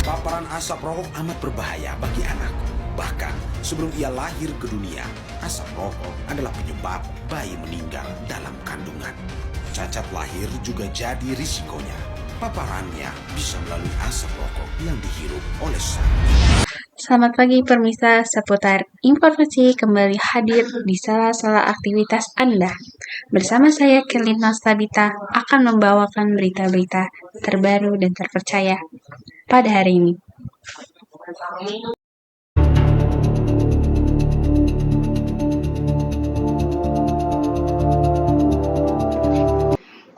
Paparan asap rokok amat berbahaya bagi anak. Bahkan sebelum ia lahir ke dunia, asap rokok adalah penyebab bayi meninggal dalam kandungan. Cacat lahir juga jadi risikonya. Paparannya bisa melalui asap rokok yang dihirup oleh sang. Selamat pagi pemirsa, seputar informasi kembali hadir di sela-sela aktivitas Anda. Bersama saya Kelin Nastabita akan membawakan berita-berita terbaru dan terpercaya pada hari ini.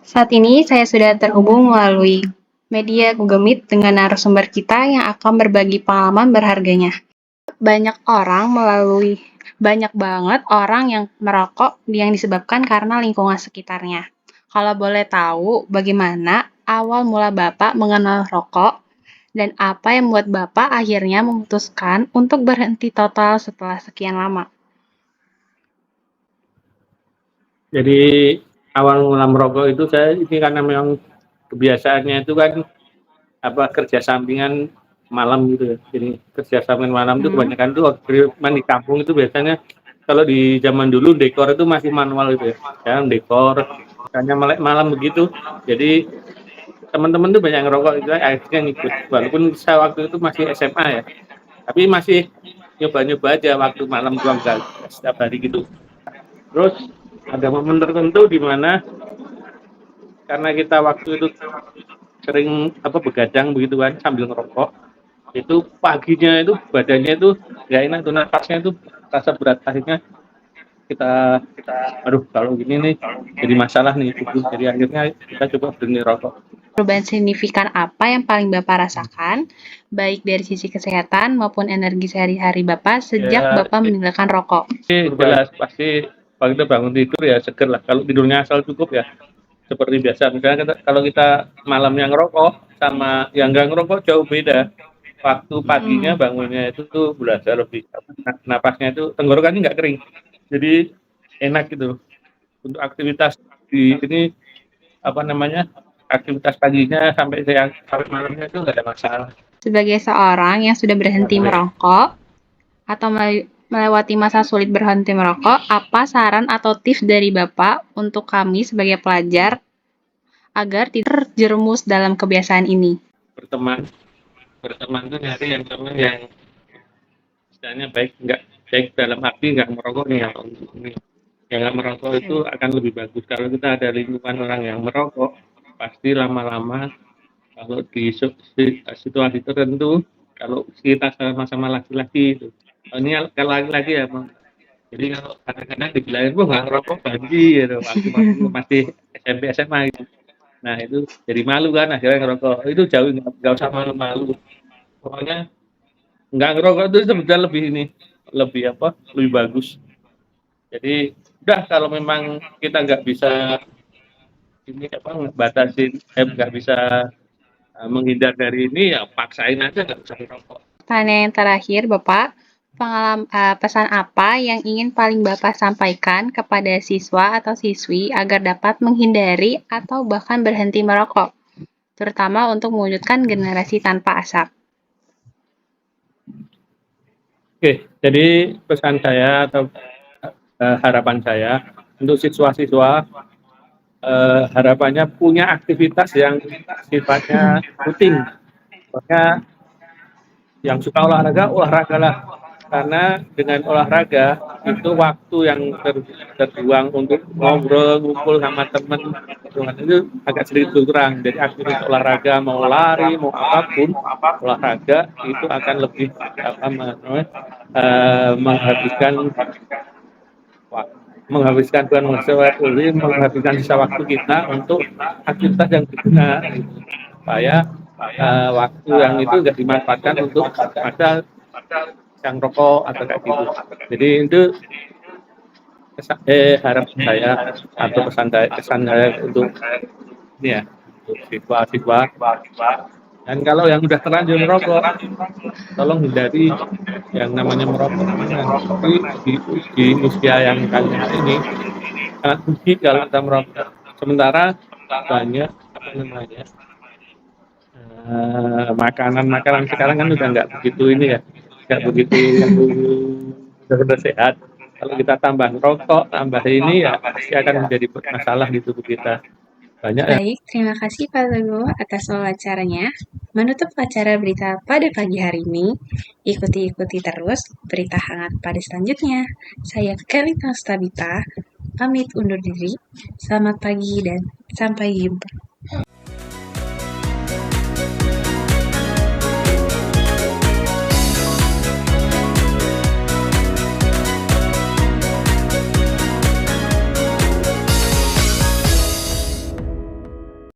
Saat ini saya sudah terhubung melalui media Google Meet dengan narasumber kita yang akan berbagi pengalaman berharganya. Banyak banget orang yang merokok yang disebabkan karena lingkungan sekitarnya. Kalau boleh tahu, bagaimana awal mula Bapak mengenal rokok dan apa yang membuat Bapak akhirnya memutuskan untuk berhenti total setelah sekian lama? Jadi awal mula merokok itu saya ini karena memang kebiasaannya itu kan kerja sampingan malam gitu ya. Jadi kerja sampingan malam itu kebanyakan tuh waktu di kampung itu biasanya kalau di zaman dulu dekor itu masih manual gitu ya. Sekarang dekor hanya melek malam begitu. Jadi teman-teman tuh banyak ngerokok itu akhirnya ngikut. Walaupun saya waktu itu masih SMA ya. Tapi masih nyoba-nyoba aja waktu malam doang setiap hari gitu. Terus ada momen tertentu di mana karena kita waktu itu sering begadang begitu kan sambil ngerokok, itu paginya itu badannya itu nggak enak tuh, napasnya itu rasa berat. Akhirnya kita aduh kalau gini nih jadi masalah nih tubuh, jadi akhirnya kita coba berhenti rokok. Perubahan signifikan apa yang paling Bapak rasakan, baik dari sisi kesehatan maupun energi sehari-hari Bapak sejak Bapak meninggalkan rokok? Jelas pasti kalau kita bangun tidur ya seger lah, kalau tidurnya asal cukup ya seperti biasa. Misalnya kalau kita malamnya ngerokok sama yang nggak ngerokok jauh beda. Waktu paginya bangunnya itu tuh berasa lebih napasnya itu tenggorokannya nggak kering, jadi enak gitu untuk aktivitas di ini aktivitas paginya sampai siang sampai malamnya itu nggak ada masalah. Sebagai seorang yang sudah berhenti merokok atau melewati masa sulit berhenti merokok, apa saran atau tips dari Bapak untuk kami sebagai pelajar agar tidak terjerumus dalam kebiasaan ini? Berteman tuh nyari yang teman yang istilahnya baik dalam arti nggak merokok nih, yang nggak merokok itu akan lebih bagus. Kalau kita ada lingkungan orang yang merokok, pasti lama-lama kalau di situasi tertentu, kalau kita sama-sama laki-laki itu, ini kalau laki-laki ya Bang. Jadi kalau kadang-kadang dibilangin gua nggak ngerokok banji gitu, waktu masih SMP SMA gitu. Nah itu jadi malu kan, akhirnya ngerokok. Itu jauh, nggak usah malu-malu. Pokoknya nggak ngerokok itu sebetulnya lebih bagus. Jadi udah, kalau memang kita nggak bisa nggak bisa menghindar dari ini, ya paksain aja nggak usah ngerokok. Pertanyaan yang terakhir, Bapak, pesan apa yang ingin paling Bapak sampaikan kepada siswa atau siswi agar dapat menghindari atau bahkan berhenti merokok, terutama untuk mewujudkan generasi tanpa asap? Oke, jadi pesan saya atau harapan saya untuk siswa-siswa, harapannya punya aktivitas yang sifatnya rutin. Pokoknya yang suka olahragalah, karena dengan olahraga itu waktu yang terbuang untuk ngobrol, ngumpul sama teman itu agak sedikit berkurang. Jadi aktivitas olahraga, mau lari, mau apapun olahraga itu akan lebih menghabiskan sisa waktu kita untuk aktivitas yang berguna, supaya waktu yang itu nggak dimanfaatkan untuk ada yang rokok atau kayak gitu. Jadi itu harapan saya atau kesan saya untuk ini ya, untuk siswa-siswa. Dan kalau yang udah terlanjur merokok, tolong hindari yang namanya merokok. Di usia yang kalian ini sangat rugi kalau kita merokok. Sementara banyak makanan sekarang kan udah nggak begitu ini ya, nggak begitu benar-benar sehat. Kalau kita tambah rokok, tambah ini ya pasti akan menjadi masalah di tubuh kita. Banyak ya. Baik, terima kasih Pak Teguh atas wawancaranya. Menutup acara berita pada pagi hari ini, ikuti terus berita hangat pada selanjutnya. Saya Kelly Nastabita, pamit undur diri. Selamat pagi dan sampai jumpa.